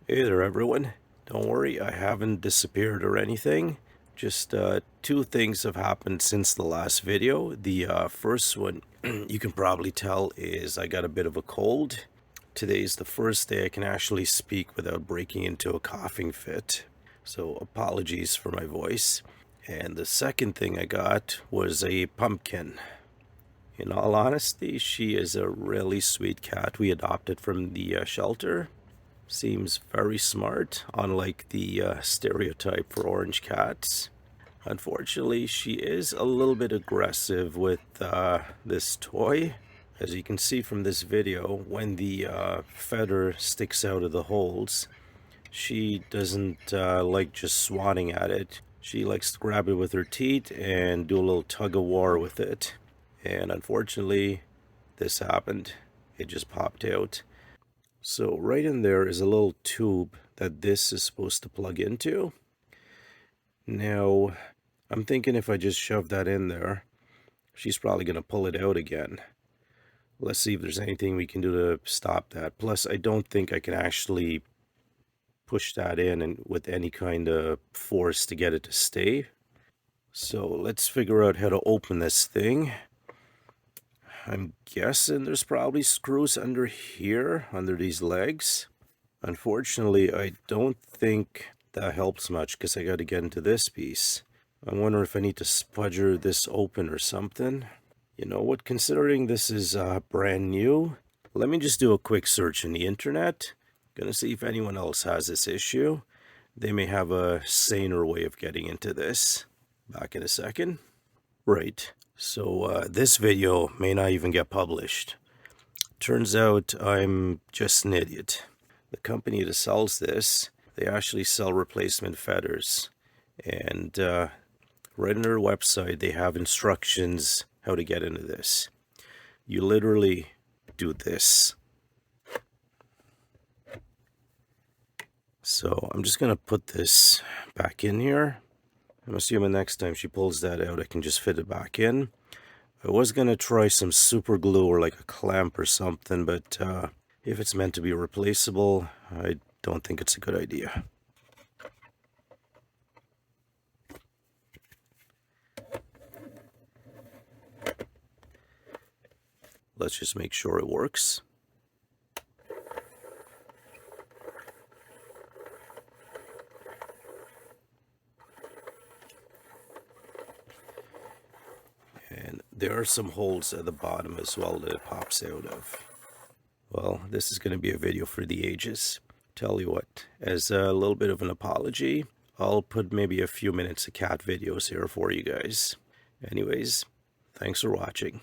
Hey there everyone, don't worry, I haven't disappeared or anything. Just two things have happened since the last video. The first one, you can probably tell, is I got a bit of a cold. Today's the first day I can actually speak without breaking into a coughing fit. So apologies for my voice. And the second thing I got was a pumpkin. In all honesty, she is a really sweet cat we adopted from the shelter. Seems very smart, unlike the stereotype for orange cats. Unfortunately, she is a little bit aggressive with this toy. As you can see from this video, when the feather sticks out of the holes, she doesn't like just swatting at it. She likes to grab it with her teeth and do a little tug-of-war with it. And unfortunately, this happened. It just popped out. So right in there is a little tube that this is supposed to plug into. Now, I'm thinking if I just shove that in there, she's probably going to pull it out again. Let's see if there's anything we can do to stop that. Plus, I don't think I can actually push that in and with any kind of force to get it to stay. So let's figure out how to open this thing. I'm guessing there's probably screws under here, under these legs. Unfortunately, I don't think that helps much because I got to get into this piece. I wonder if I need to spudger this open or something. You know what, considering this is brand new, let me just do a quick search in the internet. Gonna see if anyone else has this issue. They may have a saner way of getting into this. Back in a second. Right. So this video may not even get published. Turns out I'm just an idiot. The company that sells this, they actually sell replacement feathers. And right on their website, they have instructions how to get into this. You literally do this. So I'm just going to put this back in here. I'm assuming next time she pulls that out, I can just fit it back in. I was going to try some super glue or like a clamp or something, but if it's meant to be replaceable, I don't think it's a good idea. Let's just make sure it works. And there are some holes at the bottom as well that it pops out of. Well, this is going to be a video for the ages. Tell you what, as a little bit of an apology, I'll put maybe a few minutes of cat videos here for you guys. Anyways, thanks for watching.